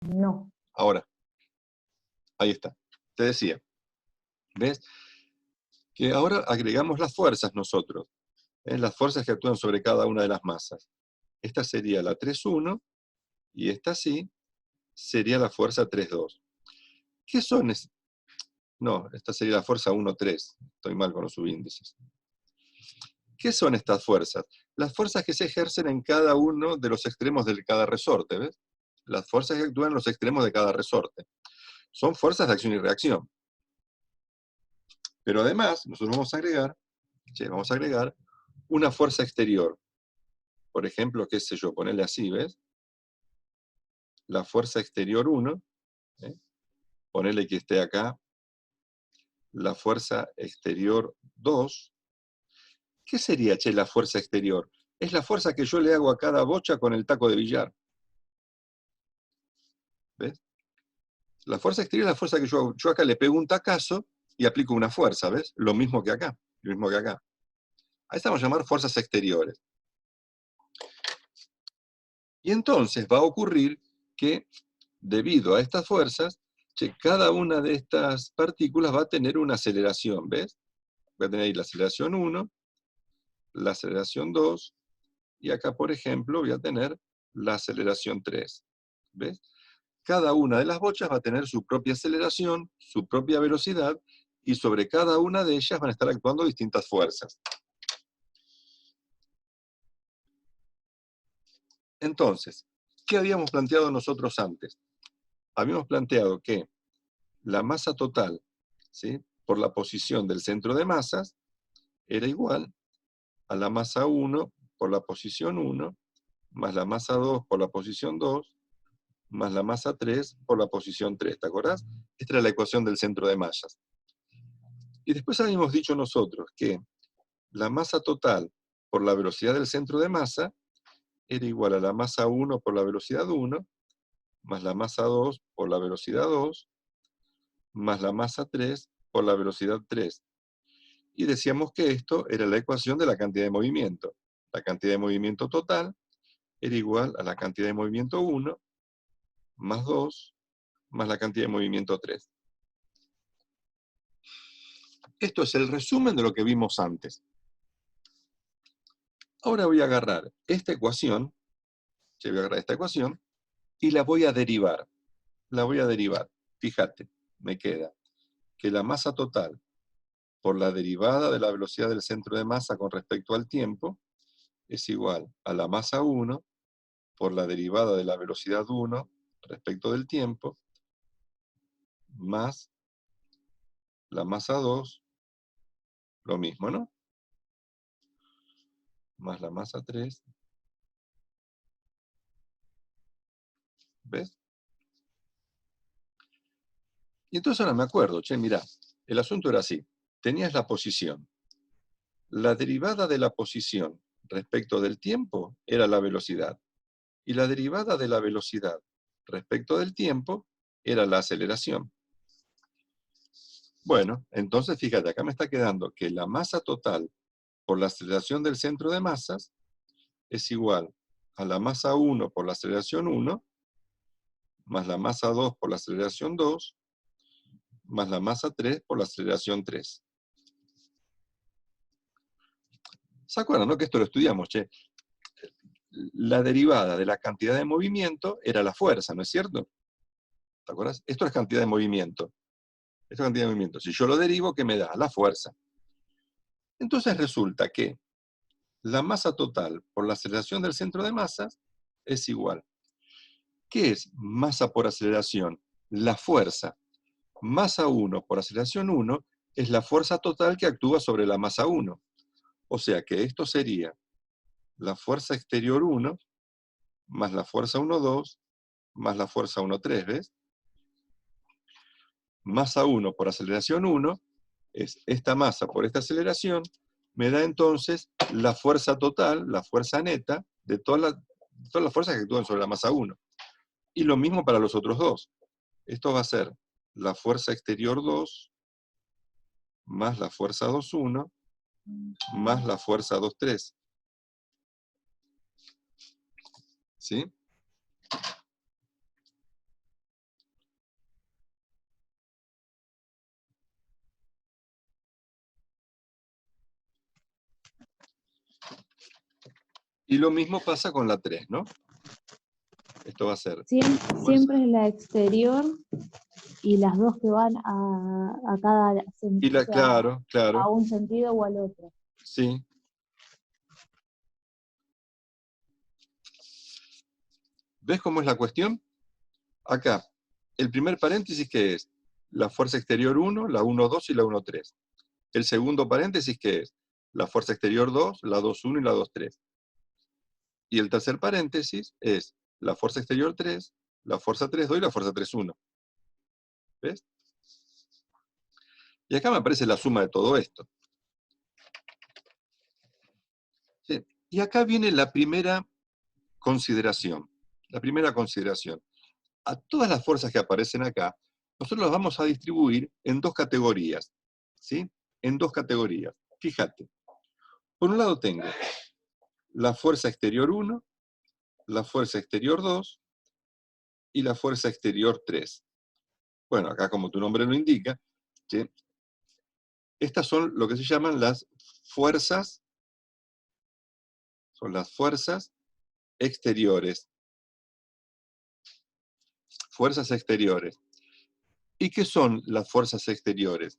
No. Ahora, ahí está. Te decía, ¿ves? Que ahora agregamos las fuerzas nosotros, las fuerzas que actúan sobre cada una de las masas. Esta sería la 3,1 y esta sí sería la fuerza 3,2. ¿Qué son? No, esta sería la fuerza 1,3. Estoy mal con los subíndices. ¿Qué son estas fuerzas? Las fuerzas que se ejercen en cada uno de los extremos de cada resorte, ¿ves? Las fuerzas que actúan en los extremos de cada resorte. Son fuerzas de acción y reacción. Pero además, nosotros vamos a agregar una fuerza exterior. Por ejemplo, qué sé yo, ponerle así, ¿ves? La fuerza exterior 1, ¿eh? Ponerle que esté acá, la fuerza exterior 2. ¿Qué sería, che, la fuerza exterior? Es la fuerza que yo le hago a cada bocha con el taco de billar. ¿Ves? La fuerza exterior es la fuerza que yo hago. Yo acá le pego un tacazo y aplico una fuerza, ¿ves? Lo mismo que acá, lo mismo que acá. A esta vamos a llamar fuerzas exteriores. Y entonces va a ocurrir que, debido a estas fuerzas, che, cada una de estas partículas va a tener una aceleración, ¿ves? Voy a tener ahí la aceleración 1, la aceleración 2, y acá, por ejemplo, voy a tener la aceleración 3. ¿Ves? Cada una de las bochas va a tener su propia aceleración, su propia velocidad, y sobre cada una de ellas van a estar actuando distintas fuerzas. Entonces, ¿qué habíamos planteado nosotros antes? Habíamos planteado que la masa total, ¿sí?, por la posición del centro de masas, era igual a la masa 1 por la posición 1, más la masa 2 por la posición 2, más la masa 3 por la posición 3, ¿te acordás? Esta era la ecuación del centro de masas. Y después habíamos dicho nosotros que la masa total por la velocidad del centro de masa era igual a la masa 1 por la velocidad 1, más la masa 2 por la velocidad 2, más la masa 3 por la velocidad 3. Y decíamos que esto era la ecuación de la cantidad de movimiento. La cantidad de movimiento total era igual a la cantidad de movimiento 1, más 2, más la cantidad de movimiento 3. Esto es el resumen de lo que vimos antes. Ahora voy a agarrar esta ecuación, y la voy a derivar. La voy a derivar. Fíjate, me queda que la masa total por la derivada de la velocidad del centro de masa con respecto al tiempo es igual a la masa 1 por la derivada de la velocidad 1 respecto del tiempo, más la masa 2, lo mismo, ¿no? Más la masa 3, ¿ves? Y entonces ahora me acuerdo, che, mirá, el asunto era así. Tenías la posición. La derivada de la posición respecto del tiempo era la velocidad. Y la derivada de la velocidad respecto del tiempo era la aceleración. Bueno, entonces fíjate, acá me está quedando que la masa total por la aceleración del centro de masas es igual a la masa 1 por la aceleración 1, más la masa 2 por la aceleración 2, más la masa 3 por la aceleración 3. ¿Se acuerdan, no? Que esto lo estudiamos, che. La derivada de la cantidad de movimiento era la fuerza, ¿no es cierto? ¿Te acuerdas? Esto es cantidad de movimiento. Esto es cantidad de movimiento. Si yo lo derivo, ¿qué me da? La fuerza. Entonces resulta que la masa total por la aceleración del centro de masas es igual. ¿Qué es masa por aceleración? La fuerza. Masa 1 por aceleración 1 es la fuerza total que actúa sobre la masa 1. O sea que esto sería la fuerza exterior 1 más la fuerza 1,2 más la fuerza 1,3, ¿ves? Masa 1 por aceleración 1 es esta masa por esta aceleración, me da entonces la fuerza total, la fuerza neta, de todas las fuerzas que actúan sobre la masa 1. Y lo mismo para los otros dos. Esto va a ser la fuerza exterior 2 más la fuerza 2,1 más la fuerza 2,3. ¿Sí? Y lo mismo pasa con la 3, ¿no? Esto va a ser... Siempre es la exterior y las dos que van a cada sentido, o sea, claro, claro. a un sentido o al otro. Sí. ¿Ves cómo es la cuestión? Acá, el primer paréntesis, ¿qué es? La fuerza exterior 1, la 1,2 y la 1,3. El segundo paréntesis, ¿qué es? La fuerza exterior 2, la 2,1 y la 2,3. Y el tercer paréntesis es la fuerza exterior 3, la fuerza 3,2 y la fuerza 3,1. ¿Ves? Y acá me aparece la suma de todo esto. ¿Sí? Y acá viene la primera consideración. La primera consideración. A todas las fuerzas que aparecen acá, nosotros las vamos a distribuir en dos categorías. ¿Sí? En dos categorías. Fíjate. Por un lado tengo la fuerza exterior 1, la fuerza exterior 2 y la fuerza exterior 3. Bueno, acá como tu nombre lo indica, ¿sí? Estas son lo que se llaman las fuerzas, exteriores. Fuerzas exteriores. ¿Y qué son las fuerzas exteriores?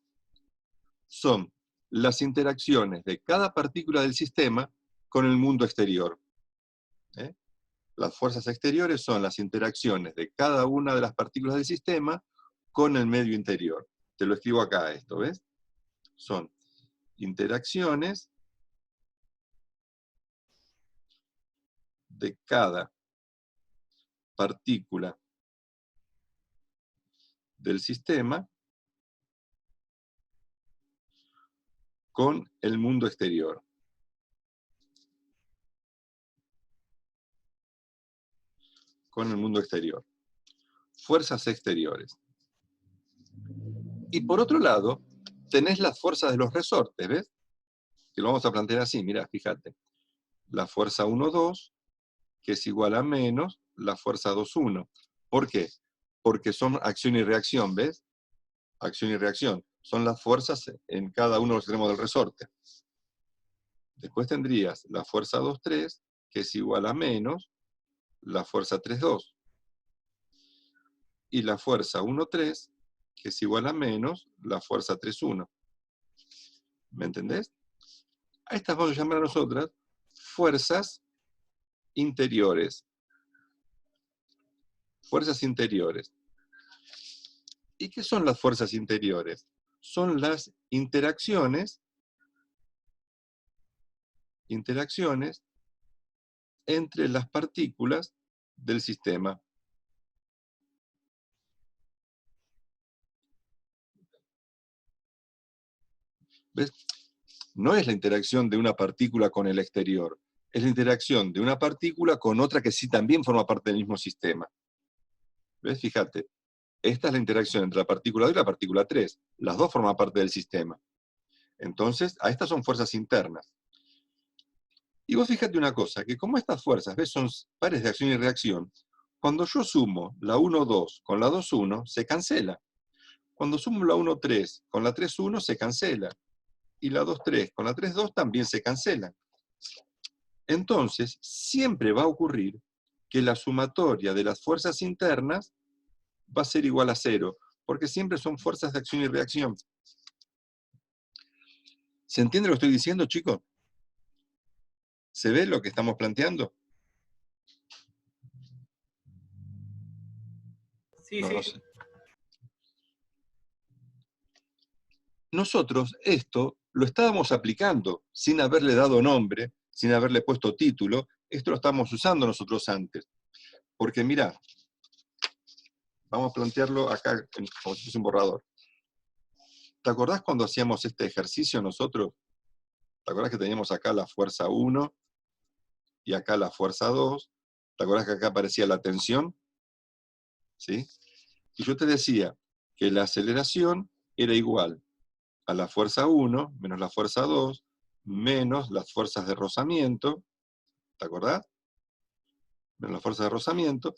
Son las interacciones de cada partícula del sistema con el mundo exterior. ¿Eh? Las fuerzas exteriores son las interacciones de cada una de las partículas del sistema con el medio interior. Te lo escribo acá esto, ¿ves? Son interacciones de cada partícula del sistema con el mundo exterior. Con el mundo exterior. Fuerzas exteriores. Y por otro lado, tenés las fuerzas de los resortes, ¿ves? Que lo vamos a plantear así, mirá, fíjate. La fuerza 1,2, que es igual a menos la fuerza 2,1. ¿Por qué? Porque son acción y reacción, ¿ves? Acción y reacción. Son las fuerzas en cada uno de los extremos del resorte. Después tendrías la fuerza 2,3, que es igual a menos la fuerza 3,2. Y la fuerza 1,3, que es igual a menos la fuerza 3,1. ¿Me entendés? A estas vamos a llamar a nosotras fuerzas interiores. Fuerzas interiores. ¿Y qué son las fuerzas interiores? Son las interacciones entre las partículas del sistema. ¿Ves? No es la interacción de una partícula con el exterior, es la interacción de una partícula con otra que sí también forma parte del mismo sistema. ¿Ves? Fíjate, esta es la interacción entre la partícula 2 y la partícula 3. Las dos forman parte del sistema. Entonces, a estas son fuerzas internas. Y vos fíjate una cosa, que como estas fuerzas, ¿ves? Son pares de acción y reacción, cuando yo sumo la 1,2 con la 2,1, se cancela. Cuando sumo la 1,3 con la 3,1, se cancela. Y la 2,3 con la 3,2 también se cancela. Entonces, siempre va a ocurrir que la sumatoria de las fuerzas internas va a ser igual a 0, porque siempre son fuerzas de acción y reacción. ¿Se entiende lo que estoy diciendo, chicos? ¿Se ve lo que estamos planteando? Sí, No, sí. no sé. Nosotros esto lo estábamos aplicando sin haberle dado nombre, sin haberle puesto título. Esto lo estábamos usando nosotros antes. Porque mirá, vamos a plantearlo acá como si fuese un borrador. ¿Te acordás cuando hacíamos este ejercicio nosotros? ¿Te acordás que teníamos acá la fuerza 1 y acá la fuerza 2? ¿Te acordás que acá aparecía la tensión? ¿Sí? Y yo te decía que la aceleración era igual a la fuerza 1 menos la fuerza 2 menos las fuerzas de rozamiento. ¿Te acordás? Menos las fuerzas de rozamiento.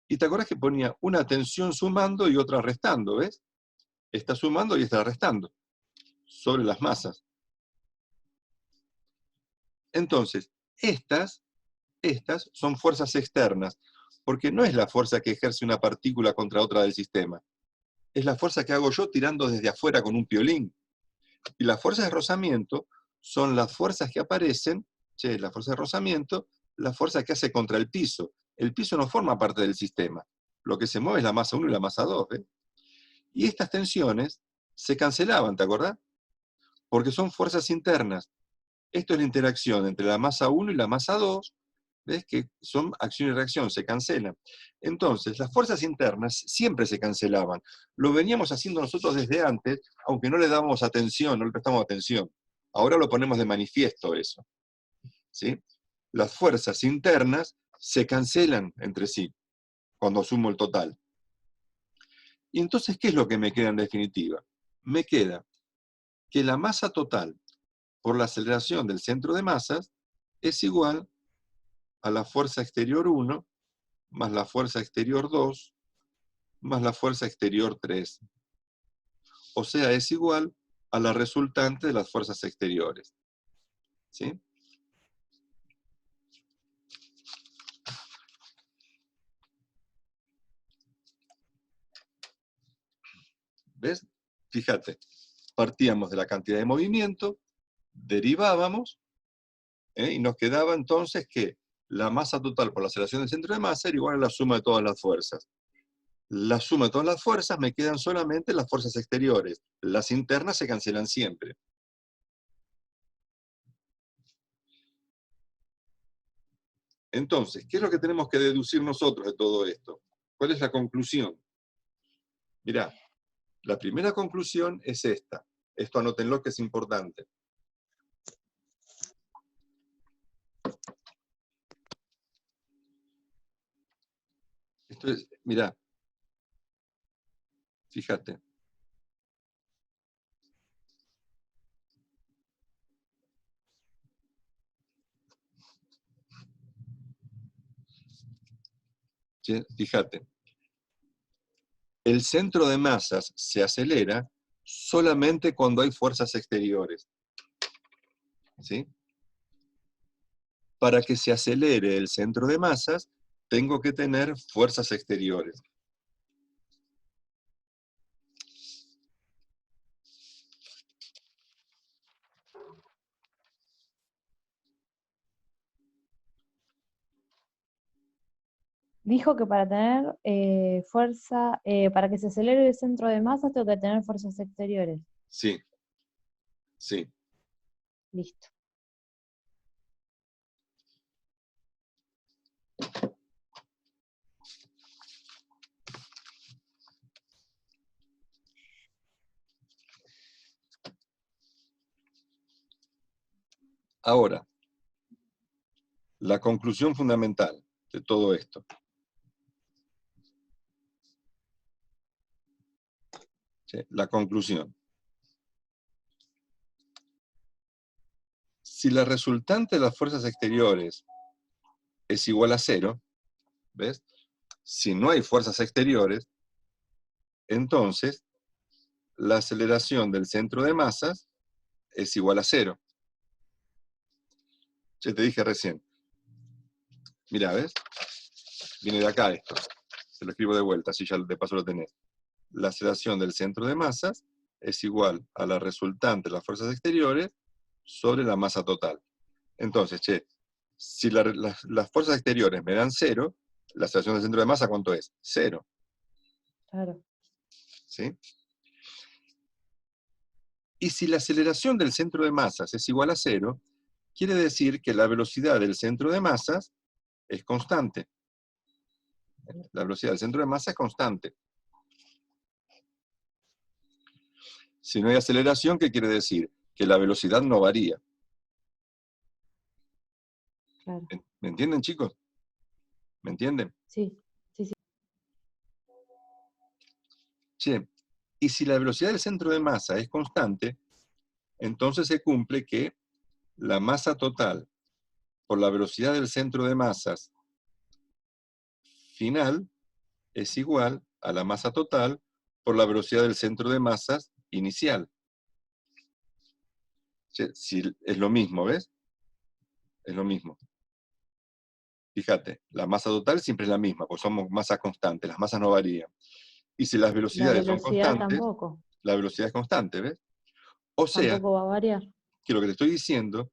Y te acordás que ponía una tensión sumando y otra restando, ¿ves? Está sumando y está restando sobre las masas. Entonces, Estas son fuerzas externas, porque no es la fuerza que ejerce una partícula contra otra del sistema. Es la fuerza que hago yo tirando desde afuera con un piolín. Y las fuerzas de rozamiento son las fuerzas que aparecen, la fuerza de rozamiento, la fuerza que hace contra el piso. El piso no forma parte del sistema. Lo que se mueve es la masa 1 y la masa 2. Y estas tensiones se cancelaban, ¿te acordás? Porque son fuerzas internas. Esto es la interacción entre la masa 1 y la masa 2, ¿ves? Que son acción y reacción, se cancelan. Entonces, las fuerzas internas siempre se cancelaban. Lo veníamos haciendo nosotros desde antes, aunque no le dábamos atención, no le prestamos atención. Ahora lo ponemos de manifiesto eso. ¿Sí? Las fuerzas internas se cancelan entre sí, cuando sumo el total. Y entonces, ¿qué es lo que me queda en definitiva? Me queda que la masa total por la aceleración del centro de masas es igual a la fuerza exterior 1 más la fuerza exterior 2 más la fuerza exterior 3. O sea, es igual a la resultante de las fuerzas exteriores. ¿Sí? ¿Ves? Fíjate, partíamos de la cantidad de movimiento, derivábamos, y nos quedaba entonces que la masa total por la aceleración del centro de masa era igual a la suma de todas las fuerzas. La suma de todas las fuerzas me quedan solamente las fuerzas exteriores. Las internas se cancelan siempre. Entonces, ¿qué es lo que tenemos que deducir nosotros de todo esto? ¿Cuál es la conclusión? Mirá, la primera conclusión es esta. Esto anótenlo que es importante. Esto es, mirá, fíjate. ¿Sí? Fíjate. El centro de masas se acelera solamente cuando hay fuerzas exteriores. ¿Sí? Para que se acelere el centro de masas, tengo que tener fuerzas exteriores. Dijo que para tener fuerza, para que se acelere el centro de masa, tengo que tener fuerzas exteriores. Sí, sí. Listo. Ahora, la conclusión fundamental de todo esto. ¿Sí? La conclusión. Si la resultante de las fuerzas exteriores es igual a 0, ¿ves? Si no hay fuerzas exteriores, entonces la aceleración del centro de masas es igual a 0. Ya te dije recién. Mirá, ¿ves? Viene de acá esto. Te lo escribo de vuelta, así ya de paso lo tenés. La aceleración del centro de masas es igual a la resultante de las fuerzas exteriores sobre la masa total. Entonces, si las fuerzas exteriores me dan 0, la aceleración del centro de masa, ¿cuánto es? 0. Claro. ¿Sí? Y si la aceleración del centro de masas es igual a 0, quiere decir que la velocidad del centro de masas es constante. La velocidad del centro de masa es constante. Si no hay aceleración, ¿qué quiere decir? Que la velocidad no varía. Claro. ¿Me entienden, chicos? ¿Me entienden? Sí, sí, sí. Y si la velocidad del centro de masa es constante, entonces se cumple que la masa total por la velocidad del centro de masas final es igual a la masa total por la velocidad del centro de masas inicial. Si es lo mismo, ¿ves? Es lo mismo. Fíjate, la masa total siempre es la misma, porque somos masas constantes, las masas no varían. Y si las La velocidades son velocidad constantes, tampoco, la velocidad es constante, ¿ves? O sea, tampoco va a variar. que lo que te estoy diciendo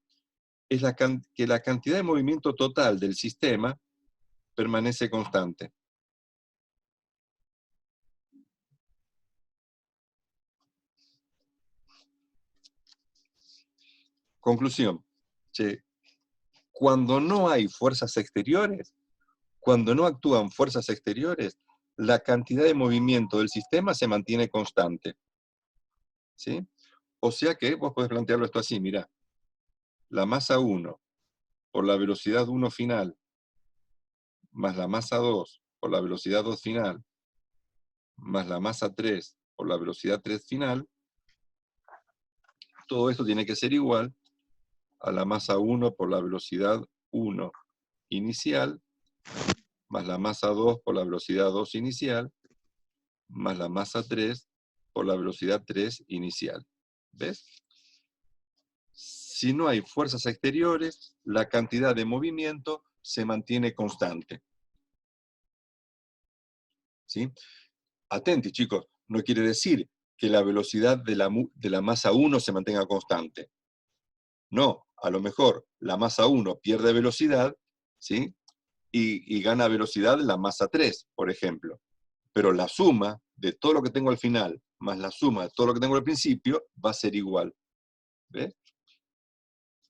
es que la cantidad de movimiento total del sistema permanece constante. Conclusión. Che, cuando no hay fuerzas exteriores, cuando no actúan fuerzas exteriores, la cantidad de movimiento del sistema se mantiene constante. ¿Sí? O sea que vos podés plantearlo esto así, mirá, la masa 1 por la velocidad 1 final, más la masa 2 por la velocidad 2 final, más la masa 3 por la velocidad 3 final, todo esto tiene que ser igual a la masa 1 por la velocidad 1 inicial, más la masa 2 por la velocidad 2 inicial, más la masa 3 por la velocidad 3 inicial. ¿Ves? Si no hay fuerzas exteriores, la cantidad de movimiento se mantiene constante. ¿Sí? Atenti, chicos, no quiere decir que la velocidad de la masa 1 se mantenga constante. No, a lo mejor la masa 1 pierde velocidad, ¿sí? Y gana velocidad la masa 3, por ejemplo. Pero la suma de todo lo que tengo al final, más la suma de todo lo que tengo al principio, va a ser igual. ¿Ves?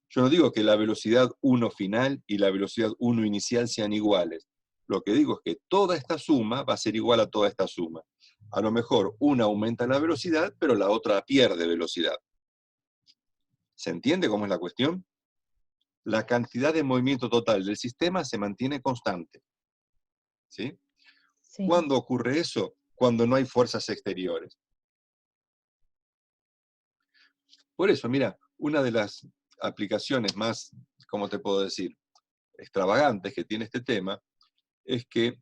Yo no digo que la velocidad 1 final y la velocidad 1 inicial sean iguales. Lo que digo es que toda esta suma va a ser igual a toda esta suma. A lo mejor una aumenta la velocidad, pero la otra pierde velocidad. ¿Se entiende cómo es la cuestión? La cantidad de movimiento total del sistema se mantiene constante. ¿Sí? Sí, ¿Cuándo ocurre eso? Cuando no hay fuerzas exteriores. Por eso, mira, una de las aplicaciones más, ¿cómo te puedo decir?, extravagantes que tiene este tema, es que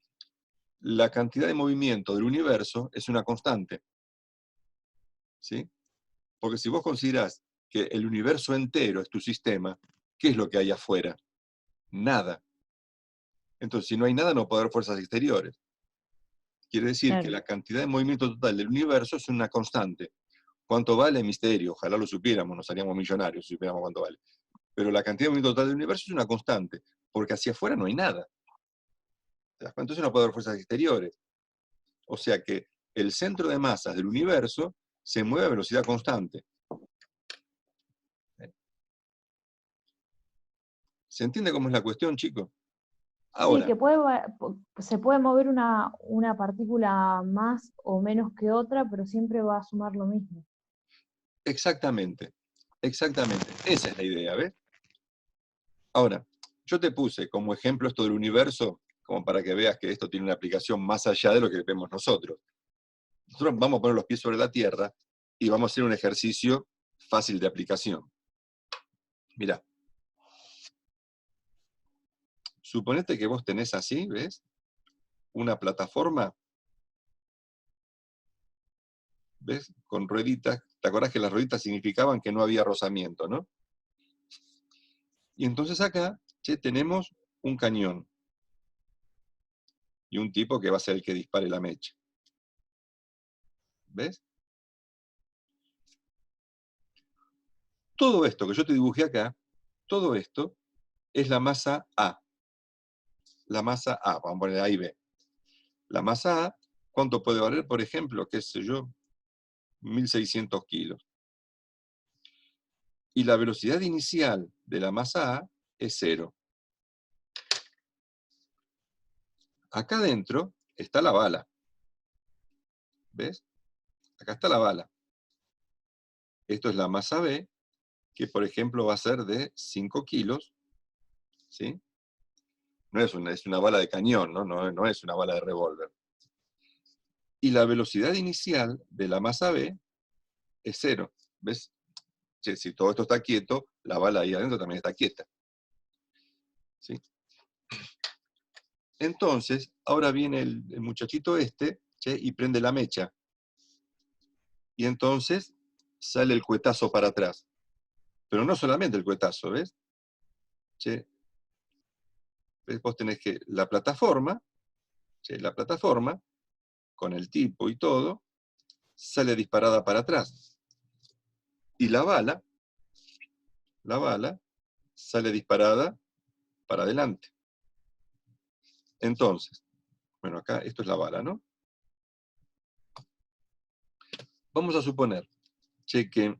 la cantidad de movimiento del universo es una constante. ¿Sí? Porque si vos considerás que el universo entero es tu sistema, ¿qué es lo que hay afuera? Nada. Entonces, si no hay nada, no puede haber fuerzas exteriores. Quiere decir que claro. la cantidad de movimiento total del universo es una constante. ¿Cuánto vale? Misterio. Ojalá lo supiéramos, nos haríamos millonarios si supiéramos cuánto vale. Pero la cantidad de movimiento total del universo es una constante, porque hacia afuera no hay nada. ¿Te das cuenta? Entonces no puede haber fuerzas exteriores. O sea que el centro de masas del universo se mueve a velocidad constante. ¿Se entiende cómo es la cuestión, chicos? Sí, Ahora, que se puede mover una partícula más o menos que otra, pero siempre va a sumar lo mismo. exactamente, exactamente. Esa es la idea, ¿ves? Ahora, yo te puse como ejemplo esto del universo, como para que veas que esto tiene una aplicación más allá de lo que vemos nosotros. Nosotros vamos a poner los pies sobre la tierra y vamos a hacer un ejercicio fácil de aplicación. Mirá, suponete que vos tenés así, ¿ves? Una plataforma, ¿ves? Con rueditas. ¿Te acordás que las rueditas significaban que no había rozamiento, ¿no? Y entonces acá, che, tenemos un cañón y un tipo que va a ser el que dispare la mecha. ¿Ves? Todo esto que yo te dibujé acá, todo esto es la masa A. La masa A, vamos a poner A y B. La masa A, ¿cuánto puede valer? Por ejemplo, qué sé yo, 1.600 kilos. Y la velocidad inicial de la masa A es 0. Acá adentro está la bala. ¿Ves? Acá está la bala. Esto es la masa B, que por ejemplo va a ser de 5 kilos. ¿Sí? No es una bala de cañón, ¿no? No es una bala de revólver. Y la velocidad inicial de la masa B es 0. ¿Ves? Che, si todo esto está quieto, la bala ahí adentro también está quieta. ¿Sí? Entonces, ahora viene el muchachito este, che, y prende la mecha. Y entonces sale el cuetazo para atrás. Pero no solamente el cuetazo, ¿ves? Che, ¿ves? Vos tenés que la plataforma, ¿sí? La plataforma, con el tipo y todo, sale disparada para atrás. Y la bala sale disparada para adelante. Entonces, bueno, acá esto es la bala, ¿no? Vamos a suponer, che, que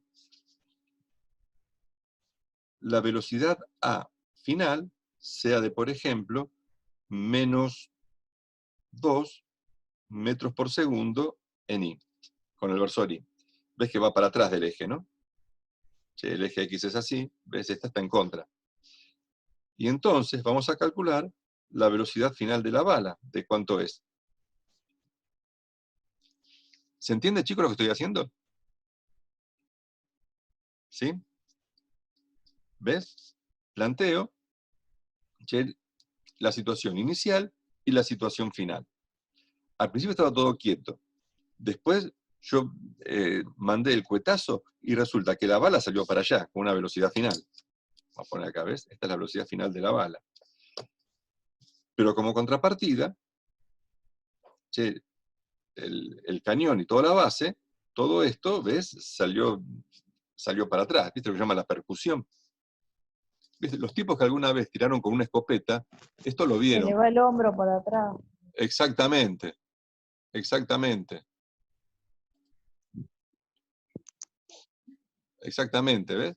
la velocidad A final sea de, por ejemplo, menos 2 metros por segundo en I, con el versor I. Ves que va para atrás del eje, ¿no? Che, el eje X es así, ves, esta está en contra. Y entonces vamos a calcular la velocidad final de la bala, de cuánto es. ¿Se entiende, chicos, lo que estoy haciendo? ¿Sí? ¿Ves? Planteo, che, la situación inicial y la situación final. Al principio estaba todo quieto. Después yo mandé el cuetazo y resulta que la bala salió para allá, con una velocidad final. Vamos a poner acá, ¿ves? Esta es la velocidad final de la bala. Pero como contrapartida, che, el cañón y toda la base, todo esto, ¿ves? Salió para atrás. ¿Viste lo que se llama la percusión? ¿Viste? Los tipos que alguna vez tiraron con una escopeta, esto lo Se vieron. le va el hombro por atrás. Exactamente, exactamente. Exactamente, ¿ves?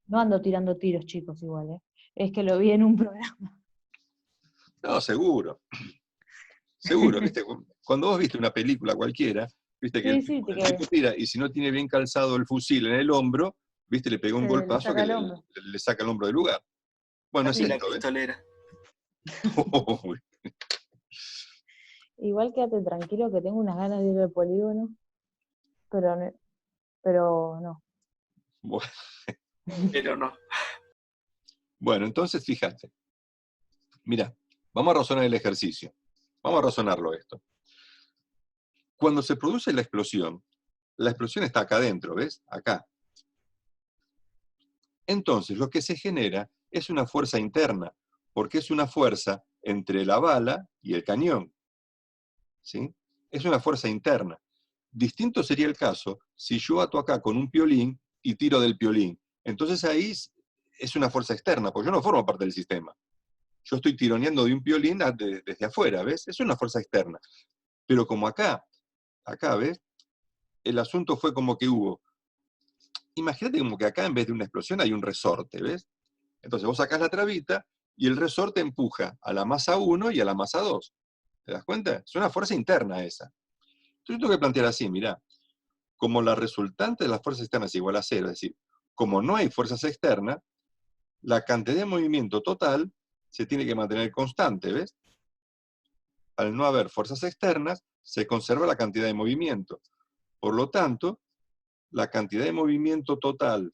No ando tirando tiros, chicos, igual, ¿eh? Es que lo vi en un programa. No, seguro. Seguro, ¿viste? Cuando vos viste una película cualquiera, viste que Sí, sí, el tipo tira y si no tiene bien calzado el fusil en el hombro, viste, le pegó un se le golpazo saca que el hombro. le saca el hombro del lugar. Bueno, es Así la esto, ¿ves? pistolera. Uy, Igual quédate tranquilo que tengo unas ganas de ir al polígono, pero no. Pero no. bueno, Pero no. bueno, entonces fíjate. Mira, vamos a razonar el ejercicio. Vamos a razonarlo esto. Cuando se produce la explosión está acá adentro, ¿ves? Acá. Entonces, lo que se genera es una fuerza interna, porque es una fuerza entre la bala y el cañón. ¿Sí? Es una fuerza interna. Distinto sería el caso si yo ato acá con un piolín y tiro del piolín. Entonces ahí es una fuerza externa, porque yo no formo parte del sistema. Yo estoy tironeando de un piolín desde afuera, ¿ves? Es una fuerza externa. Pero como acá, ¿ves? El asunto fue como que imagínate como que acá en vez de una explosión hay un resorte, ¿ves? Entonces vos sacás la trabita y el resorte empuja a la masa 1 y a la masa 2. ¿Te das cuenta? Es una fuerza interna esa. Entonces yo tengo que plantear así, mirá, como la resultante de las fuerzas externas es igual a 0, es decir, como no hay fuerzas externas, la cantidad de movimiento total se tiene que mantener constante, ¿ves? Al no haber fuerzas externas, se conserva la cantidad de movimiento. Por lo tanto, la cantidad de movimiento total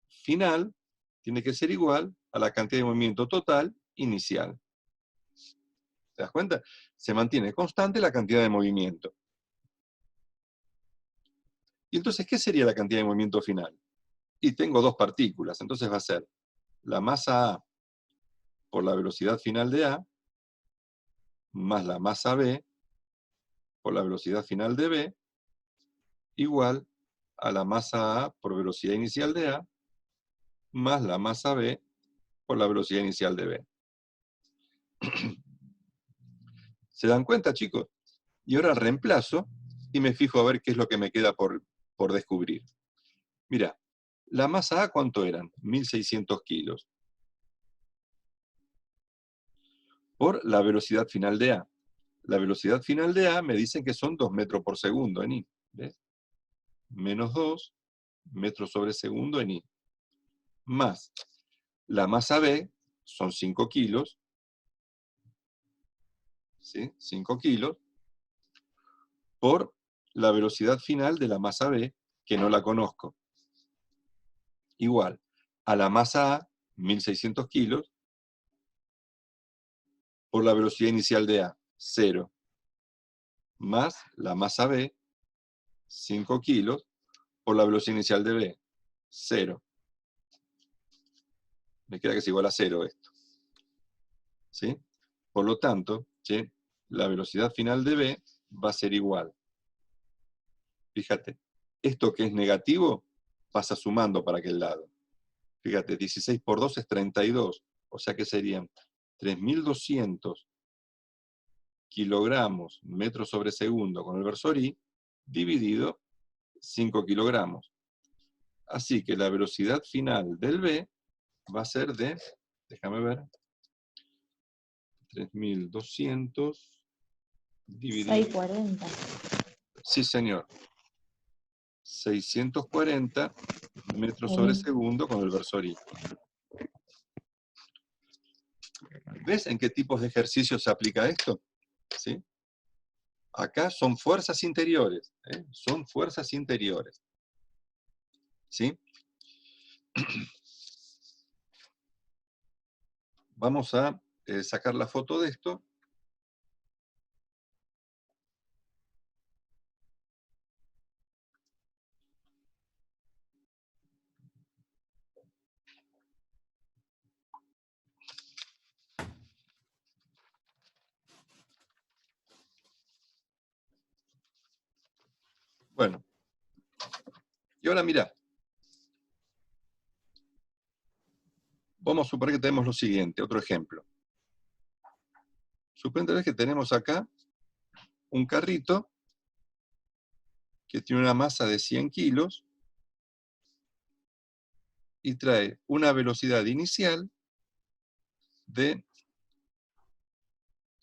final tiene que ser igual a la cantidad de movimiento total inicial. ¿Te das cuenta? Se mantiene constante la cantidad de movimiento. Y entonces, ¿qué sería la cantidad de movimiento final? Y tengo dos partículas, entonces va a ser la masa A por la velocidad final de A, más la masa B por la velocidad final de B, igual a la masa A por velocidad inicial de A, más la masa B por la velocidad inicial de B. ¿Se dan cuenta, chicos? Y ahora reemplazo y me fijo a ver qué es lo que me queda por descubrir. Mira, la masa A, ¿cuánto eran? 1600 kilos. Por la velocidad final de A. La velocidad final de A me dicen que son 2 metros por segundo en I. ¿Ves? Menos 2 metros sobre segundo en I. Más la masa B, son 5 kilos. ¿Sí? 5 kilos. Por la velocidad final de la masa B, que no la conozco. Igual a la masa A, 1600 kilos, por la velocidad inicial de A, 0. Más la masa B, 5 kilos, por la velocidad inicial de B, 0. Me queda que es igual a 0 esto. ¿sí? Por lo tanto, ¿sí? La velocidad final de B va a ser igual. Fíjate, esto que es negativo pasa sumando para aquel lado. Fíjate, 16 por 2 es 32, o sea que serían 3.200 kilogramos metros sobre segundo con el versor I, dividido 5 kilogramos. Así que la velocidad final del B va a ser de, déjame ver, 3.200 dividido... 640. Sí, señor. 640 metros En sobre I. segundo con el versor I. ¿Ves en qué tipos de ejercicios se aplica esto? ¿Sí? Acá son fuerzas interiores. Son fuerzas interiores. ¿Sí? Vamos a sacar la foto de esto. Bueno, y ahora mirá. Vamos a suponer que tenemos lo siguiente, otro ejemplo. Suponete que tenemos acá un carrito que tiene una masa de 100 kilos y trae una velocidad inicial de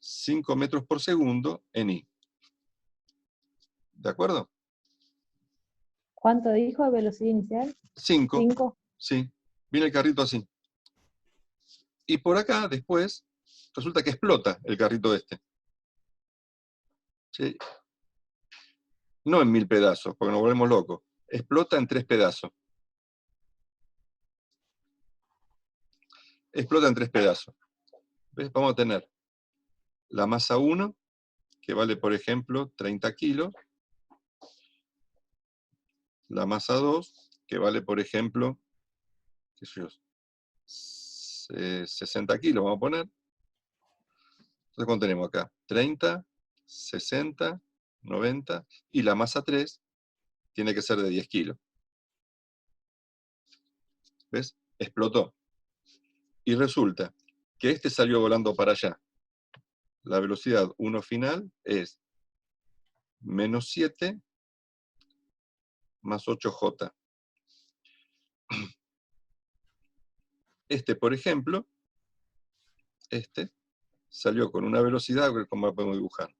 5 metros por segundo en I. ¿De acuerdo? ¿Cuánto dijo de velocidad inicial? 5, 5. sí. Viene el carrito así. Y por acá, después, resulta que explota el carrito este. ¿Sí? No en 1000 pedazos, porque nos volvemos locos. Explota en 3 pedazos. Explota en 3 pedazos. ¿Ves? Vamos a tener la masa 1, que vale, por ejemplo, 30 kilos. La masa 2, que vale, por ejemplo, qué sé yo, 60 kilos, vamos a poner. Entonces, ¿cuánto tenemos acá? 30, 60, 90, y la masa 3 tiene que ser de 10 kilos. ¿Ves? Explotó. Y resulta que este salió volando para allá. La velocidad 1 final es menos 7 más 8J. Este, por ejemplo, salió con una velocidad, como la podemos dibujar.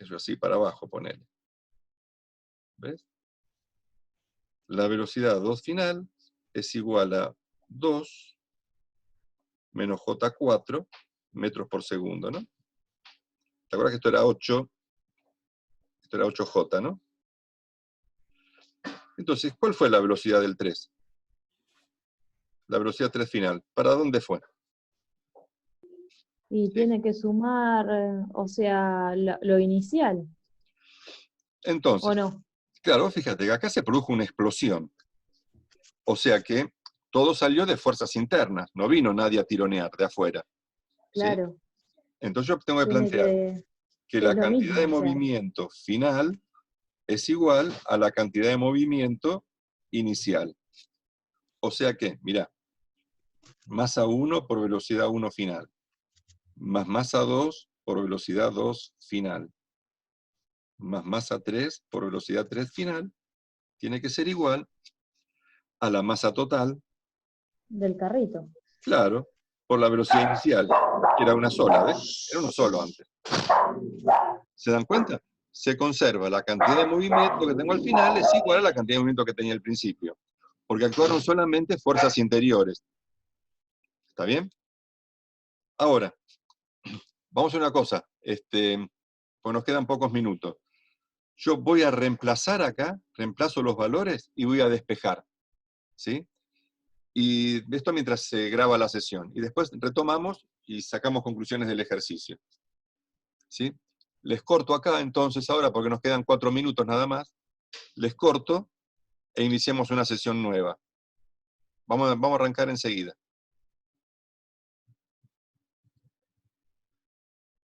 Eso así para abajo, ponele. ¿Ves? La velocidad 2 final es igual a 2 menos J4 metros por segundo, ¿no? ¿Te acuerdas que esto era 8? Esto era 8J, ¿no? Entonces, ¿cuál fue la velocidad del 3? La velocidad 3 final. ¿Para dónde fue? Y ¿Sí? tiene que sumar, o sea, lo inicial, ¿o Entonces, no? claro, fíjate que acá se produjo una explosión. O sea que todo salió de fuerzas internas, no vino nadie a tironear de afuera. ¿Sí? Claro. Entonces yo tengo que Tiene plantear que que es la lo cantidad de mismo, o sea, movimiento final es igual a la cantidad de movimiento inicial. O sea que, mirá, masa 1 por velocidad 1 final, más masa 2 por velocidad 2 final, más masa 3 por velocidad 3 final, tiene que ser igual a la masa total, del carrito. claro, por la velocidad inicial, que era una sola, ¿ves? Era uno solo antes. ¿Se dan cuenta? Se conserva la cantidad de movimiento que tengo al final, es igual a la cantidad de movimiento que tenía al principio, porque actuaron solamente fuerzas interiores. ¿Está bien? Ahora, vamos a una cosa, pues nos quedan pocos minutos. Yo voy a reemplazar acá, reemplazo los valores y voy a despejar. ¿Sí? Y esto mientras se graba la sesión. Y después retomamos y sacamos conclusiones del ejercicio. ¿Sí? Les corto acá entonces ahora, porque nos quedan 4 minutos nada más. Les corto e iniciamos una sesión nueva. Vamos a arrancar enseguida.